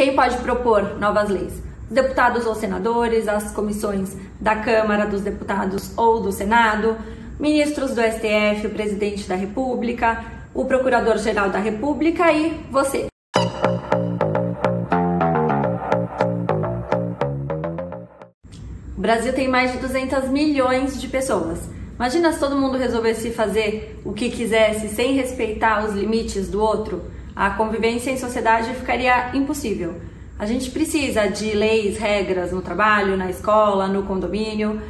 Quem pode propor novas leis? Os deputados ou senadores, as comissões da Câmara dos Deputados ou do Senado, ministros do STF, o presidente da República, o procurador-geral da República e você. O Brasil tem mais de 200 milhões de pessoas. Imagina se todo mundo resolvesse fazer o que quisesse sem respeitar os limites do outro. A convivência em sociedade ficaria impossível. A gente precisa de leis, regras no trabalho, na escola, no condomínio.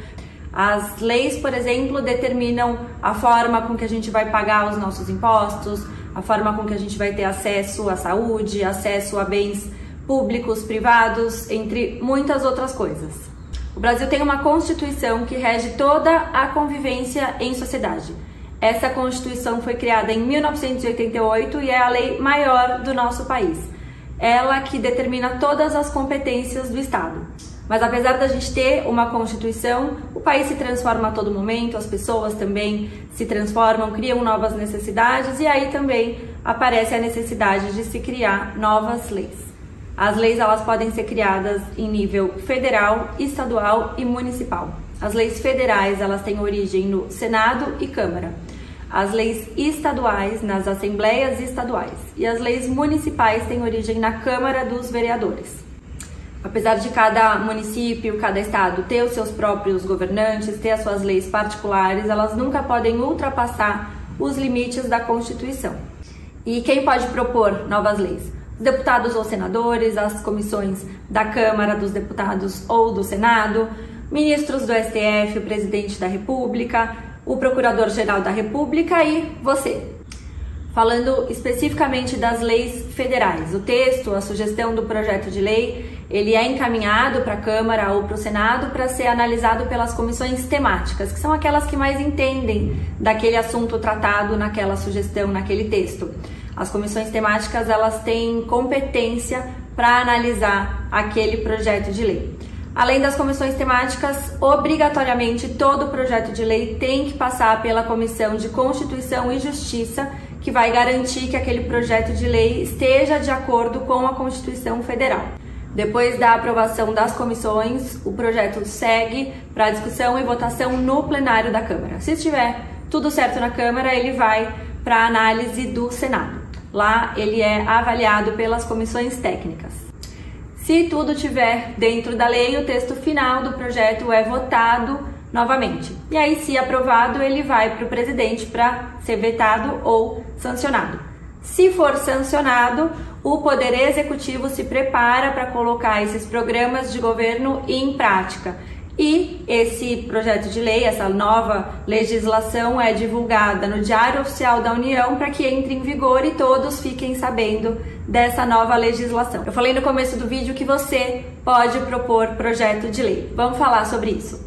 As leis, por exemplo, determinam a forma com que a gente vai pagar os nossos impostos, a forma com que a gente vai ter acesso à saúde, acesso a bens públicos, privados, entre muitas outras coisas. O Brasil tem uma Constituição que rege toda a convivência em sociedade. Essa Constituição foi criada em 1988 e é a lei maior do nosso país. Ela que determina todas as competências do Estado. Mas apesar da gente ter uma Constituição, o país se transforma a todo momento, as pessoas também se transformam, criam novas necessidades e aí também aparece a necessidade de se criar novas leis. As leis elas podem ser criadas em nível federal, estadual e municipal. As leis federais elas têm origem no Senado e Câmara. As leis estaduais nas assembleias estaduais e as leis municipais têm origem na Câmara dos Vereadores. Apesar de cada município, cada estado ter os seus próprios governantes, ter as suas leis particulares, elas nunca podem ultrapassar os limites da Constituição. E quem pode propor novas leis? Os deputados ou senadores, as comissões da Câmara dos Deputados ou do Senado, ministros do STF, o presidente da República, o procurador-geral da República e você. Falando especificamente das leis federais, o texto, a sugestão do projeto de lei, ele é encaminhado para a Câmara ou para o Senado para ser analisado pelas comissões temáticas, que são aquelas que mais entendem daquele assunto tratado naquela sugestão, naquele texto. As comissões temáticas, elas têm competência para analisar aquele projeto de lei. Além das comissões temáticas, obrigatoriamente todo projeto de lei tem que passar pela Comissão de Constituição e Justiça, que vai garantir que aquele projeto de lei esteja de acordo com a Constituição Federal. Depois da aprovação das comissões, o projeto segue para discussão e votação no plenário da Câmara. Se estiver tudo certo na Câmara, ele vai para a análise do Senado. Lá ele é avaliado pelas comissões técnicas. Se tudo estiver dentro da lei, o texto final do projeto é votado novamente. E aí, se aprovado, ele vai para o presidente para ser vetado ou sancionado. Se for sancionado, o Poder Executivo se prepara para colocar esses programas de governo em prática. E esse projeto de lei, essa nova legislação é divulgada no Diário Oficial da União para que entre em vigor e todos fiquem sabendo dessa nova legislação. Eu falei no começo do vídeo que você pode propor projeto de lei. Vamos falar sobre isso.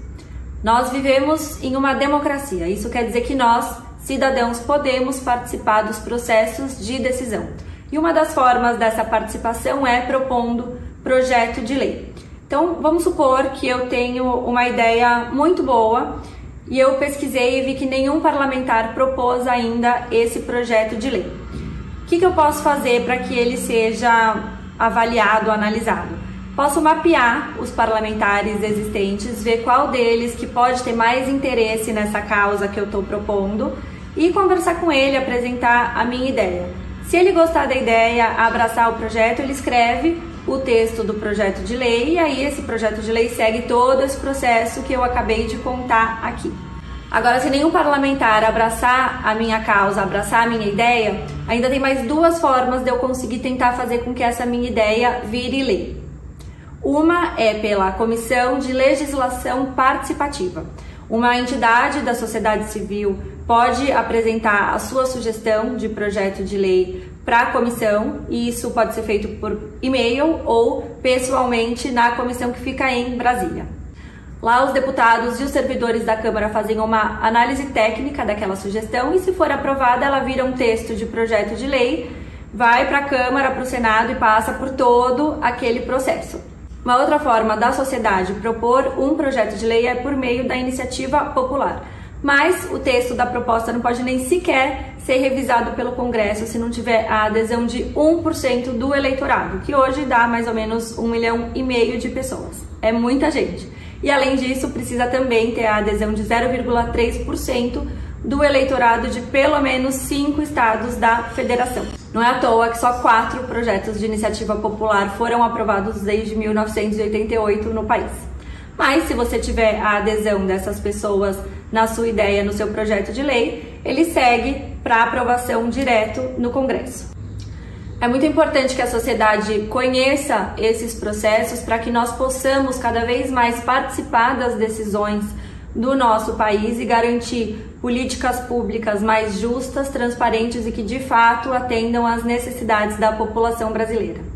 Nós vivemos em uma democracia. Isso quer dizer que nós, cidadãos, podemos participar dos processos de decisão. E uma das formas dessa participação é propondo projeto de lei. Então, vamos supor que eu tenho uma ideia muito boa e eu pesquisei e vi que nenhum parlamentar propôs ainda esse projeto de lei. O que eu posso fazer para que ele seja avaliado, analisado? Posso mapear os parlamentares existentes, ver qual deles que pode ter mais interesse nessa causa que eu estou propondo e conversar com ele, apresentar a minha ideia. Se ele gostar da ideia, abraçar o projeto, ele escreve o texto do projeto de lei e aí esse projeto de lei segue todo esse processo que eu acabei de contar aqui. Agora, se nenhum parlamentar abraçar a minha causa, abraçar a minha ideia, ainda tem mais duas formas de eu conseguir tentar fazer com que essa minha ideia vire lei. Uma é pela Comissão de Legislação Participativa. Uma entidade da sociedade civil pode apresentar a sua sugestão de projeto de lei para a comissão e isso pode ser feito por e-mail ou pessoalmente na comissão que fica em Brasília. Lá os deputados e os servidores da Câmara fazem uma análise técnica daquela sugestão e se for aprovada ela vira um texto de projeto de lei, vai para a Câmara, para o Senado e passa por todo aquele processo. Uma outra forma da sociedade propor um projeto de lei é por meio da iniciativa popular. Mas o texto da proposta não pode nem sequer ser revisado pelo Congresso se não tiver a adesão de 1% do eleitorado, que hoje dá mais ou menos 1,5 milhão de pessoas. É muita gente. E além disso, precisa também ter a adesão de 0,3% do eleitorado de pelo menos 5 estados da federação. Não é à toa que só 4 projetos de iniciativa popular foram aprovados desde 1988 no país. Mas se você tiver a adesão dessas pessoas na sua ideia, no seu projeto de lei, ele segue para aprovação direto no Congresso. É muito importante que a sociedade conheça esses processos para que nós possamos cada vez mais participar das decisões do nosso país e garantir políticas públicas mais justas, transparentes e que de fato atendam às necessidades da população brasileira.